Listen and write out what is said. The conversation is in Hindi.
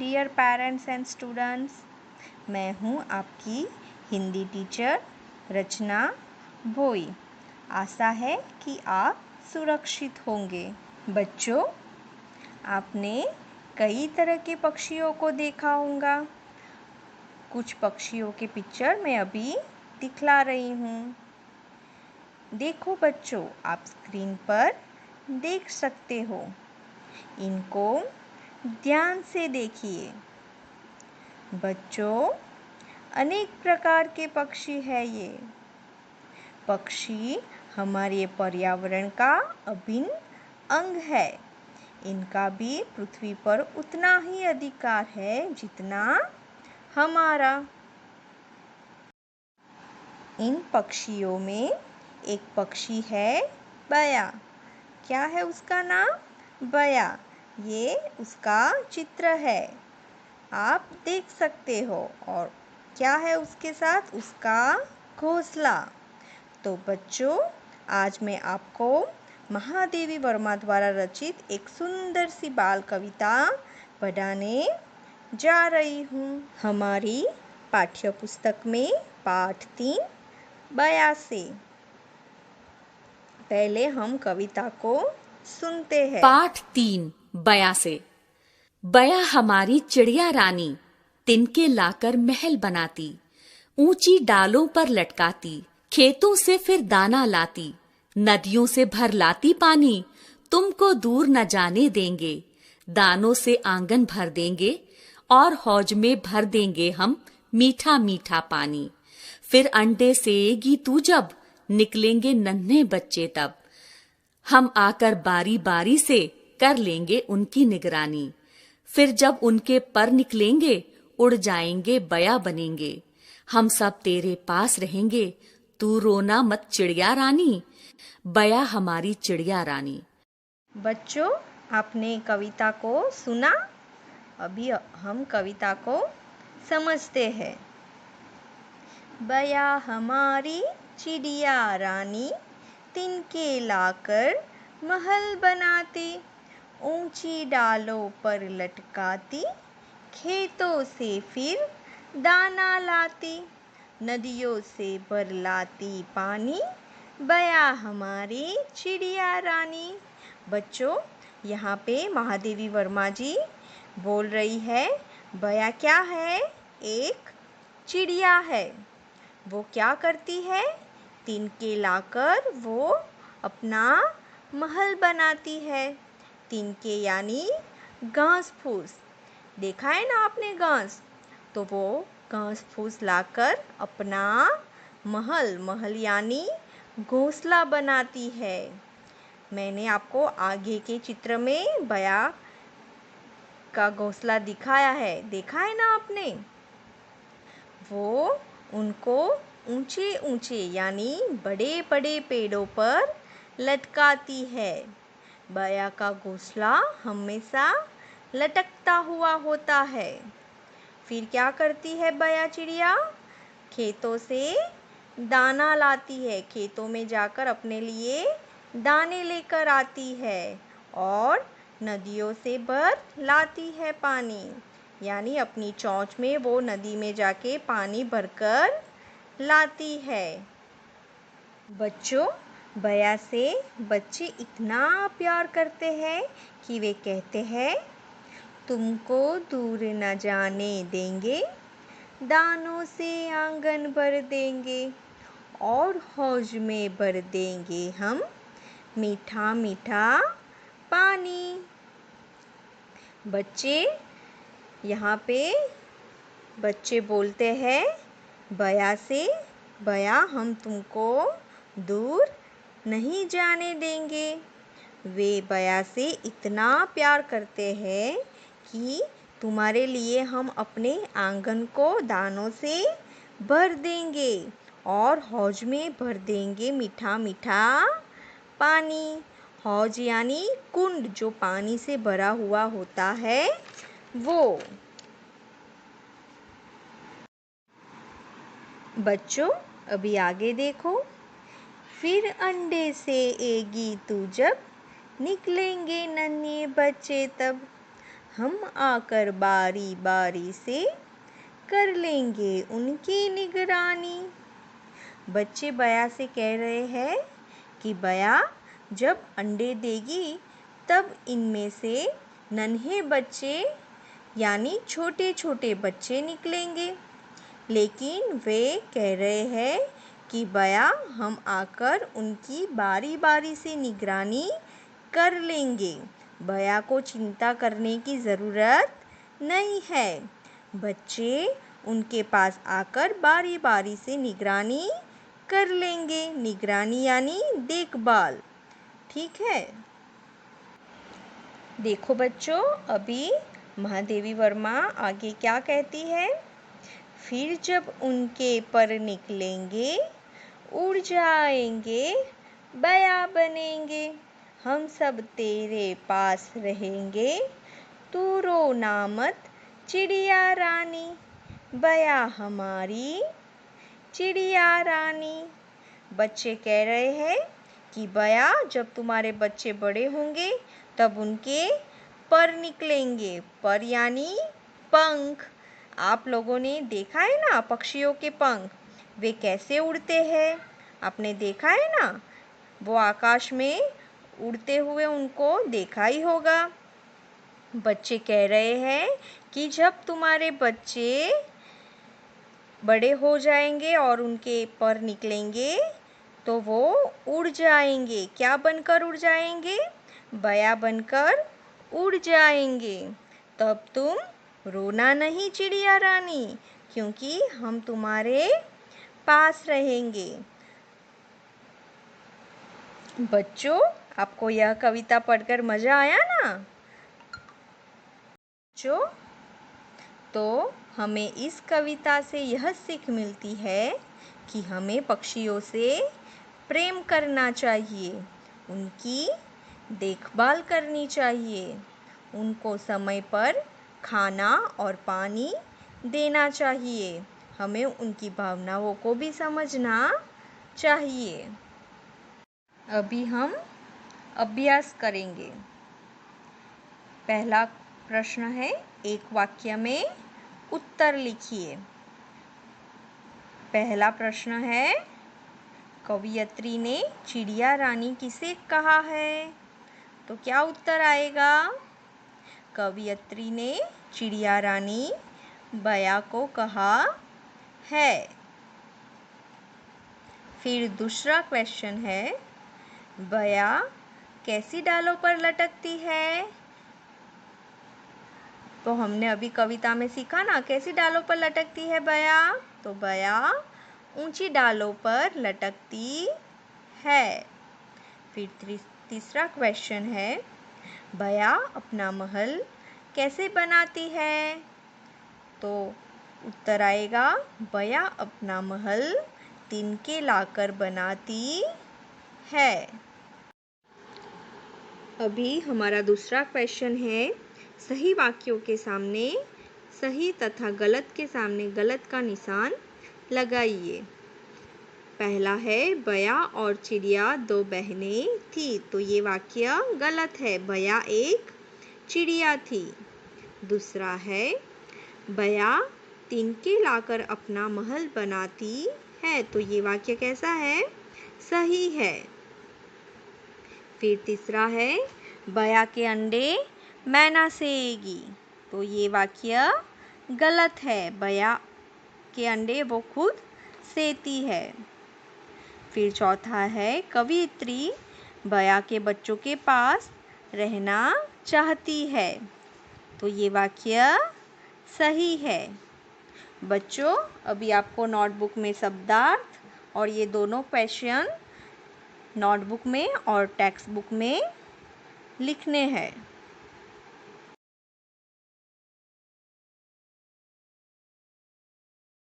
डियर पेरेंट्स एंड स्टूडेंट्स, मैं हूँ आपकी हिंदी टीचर रचना भोई। आशा है कि आप सुरक्षित होंगे। बच्चों, आपने कई तरह के पक्षियों को देखा होगा। कुछ पक्षियों के पिक्चर मैं अभी दिखला रही हूँ। देखो बच्चों, आप स्क्रीन पर देख सकते हो। इनको ध्यान से देखिए। बच्चों, अनेक प्रकार के पक्षी है ये। पक्षी हमारे पर्यावरण का अभिन्न अंग है। इनका भी पृथ्वी पर उतना ही अधिकार है जितना हमारा। इन पक्षियों में एक पक्षी है बया। क्या है उसका नाम? बया। ये उसका चित्र है, आप देख सकते हो। और क्या है उसके साथ? उसका घोंसला। तो बच्चों, आज मैं आपको महादेवी वर्मा द्वारा रचित एक सुंदर सी बाल कविता पढ़ाने जा रही हूँ। हमारी पाठ्य पुस्तक में पाठ 3 बया से। पहले हम कविता को सुनते हैं। पाठ 3 बया से। बया हमारी चिड़िया रानी, तिनके लाकर महल बनाती, ऊंची डालों पर लटकाती, खेतों से फिर दाना लाती, नदियों से भर लाती पानी, तुमको दूर न जाने देंगे, दानों से आंगन भर देंगे और हौज में भर देंगे हम मीठा मीठा पानी। फिर अंडे सेएगी तू जब, निकलेंगे नन्हे बच्चे तब, हम आकर बारी बारी से कर लेंगे उनकी निगरानी। फिर जब उनके पर निकलेंगे, उड़ जाएंगे बया बनेंगे, हम सब तेरे पास रहेंगे, तू रोना मत चिड़िया रानी, बया हमारी चिड़िया रानी। बच्चों, आपने कविता को सुना। अभी हम कविता को समझते हैं। बया हमारी चिड़िया रानी, तिनके लाकर महल बनाती, ऊंची डालों पर लटकाती, खेतों से फिर दाना लाती, नदियों से भर लाती पानी, बया हमारी चिड़िया रानी। बच्चों, यहाँ पे महादेवी वर्मा जी बोल रही है, बया क्या है? एक चिड़िया है। वो क्या करती है? तिनके लाकर वो अपना महल बनाती है। तिनके यानी घास फूस। देखा है ना आपने घास? तो वो घास फूस लाकर अपना महल यानी घोंसला बनाती है। मैंने आपको आगे के चित्र में बया का घोंसला दिखाया है, देखा है ना आपने? वो उनको ऊंचे ऊंचे यानी बड़े बड़े पेड़ों पर लटकाती है। बया का घोंसला हमेशा लटकता हुआ होता है। फिर क्या करती है बया चिड़िया? खेतों से दाना लाती है। खेतों में जाकर अपने लिए दाने लेकर आती है और नदियों से भर लाती है पानी, यानी अपनी चोंच में वो नदी में जाके पानी भरकर लाती है। बच्चों, बया से बच्चे इतना प्यार करते हैं कि वे कहते हैं, तुमको दूर न जाने देंगे, दानों से आंगन भर देंगे और हौज में भर देंगे हम मीठा मीठा पानी। बच्चे, यहाँ पे बच्चे बोलते हैं बया से, बया हम तुमको दूर नहीं जाने देंगे। वे बया से इतना प्यार करते हैं कि तुम्हारे लिए हम अपने आंगन को दानों से भर देंगे और हौज में भर देंगे मीठा मीठा पानी। हौज यानी कुंड, जो पानी से भरा हुआ होता है वो। बच्चों, अभी आगे देखो। फिर अंडे से एगी तू जब, निकलेंगे नन्हे बच्चे तब, हम आकर बारी बारी से कर लेंगे उनकी निगरानी। बच्चे बया से कह रहे हैं कि बया जब अंडे देगी तब इनमें से नन्हे बच्चे यानी छोटे छोटे बच्चे निकलेंगे। लेकिन वे कह रहे हैं कि बया हम आकर उनकी बारी बारी से निगरानी कर लेंगे। बया को चिंता करने की ज़रूरत नहीं है। बच्चे उनके पास आकर बारी बारी से निगरानी कर लेंगे। निगरानी यानी देखभाल। ठीक है। देखो बच्चों, अभी महादेवी वर्मा आगे क्या कहती है। फिर जब उनके पर निकलेंगे, उड़ जाएंगे, बया बनेंगे। हम सब तेरे पास रहेंगे, तू रोना मत चिड़िया रानी। बया हमारी चिड़िया रानी। बच्चे कह रहे हैं कि बया जब तुम्हारे बच्चे बड़े होंगे तब उनके पर निकलेंगे। पर यानी पंख। आप लोगों ने देखा है ना पक्षियों के पंख, वे कैसे उड़ते हैं? आपने देखा है ना, वो आकाश में उड़ते हुए उनको देखा ही होगा। बच्चे कह रहे हैं कि जब तुम्हारे बच्चे बड़े हो जाएंगे और उनके पर निकलेंगे तो वो उड़ जाएंगे। क्या बनकर उड़ जाएंगे? बया बनकर उड़ जाएंगे। तब तुम रोना नहीं चिड़िया रानी, क्योंकि हम तुम्हारे पास रहेंगे। बच्चों, आपको यह कविता पढ़कर मज़ा आया ना? बच्चों, तो हमें इस कविता से यह सीख मिलती है कि हमें पक्षियों से प्रेम करना चाहिए, उनकी देखभाल करनी चाहिए, उनको समय पर खाना और पानी देना चाहिए। हमें उनकी भावनाओं को भी समझना चाहिए। अभी हम अभ्यास करेंगे। पहला प्रश्न है, एक वाक्य में उत्तर लिखिए। पहला प्रश्न है, कवयित्री ने चिड़िया रानी किसे कहा है? तो क्या उत्तर आएगा? कवयित्री ने चिड़िया रानी बया को कहा है। फिर दूसरा क्वेश्चन है, बया कैसी डालों पर लटकती है? तो हमने अभी कविता में सीखा ना, कैसी डालों पर लटकती है बया? तो बया ऊंची डालों पर लटकती है। फिर तीसरा क्वेश्चन है, बया अपना महल कैसे बनाती है? तो उत्तर आएगा, बया अपना महल तिनके लाकर बनाती है। अभी हमारा दूसरा क्वेश्चन है, सही वाक्यों के सामने सही तथा गलत के सामने गलत का निशान लगाइए। पहला है, बया और चिड़िया दो बहनें थी। तो ये वाक्य गलत है, बया एक चिड़िया थी। दूसरा है, बया तिनके लाकर अपना महल बनाती है। तो ये वाक्य कैसा है? सही है। फिर तीसरा है, बया के अंडे मैना सेएगी। तो ये वाक्य गलत है, बया के अंडे वो खुद सेती है। फिर चौथा है, कवयित्री बया के बच्चों के पास रहना चाहती है। तो ये वाक्य सही है। बच्चों, अभी आपको नोटबुक में शब्दार्थ और ये दोनों क्वेश्चन नोटबुक में और टेक्स्ट बुक में लिखने हैं।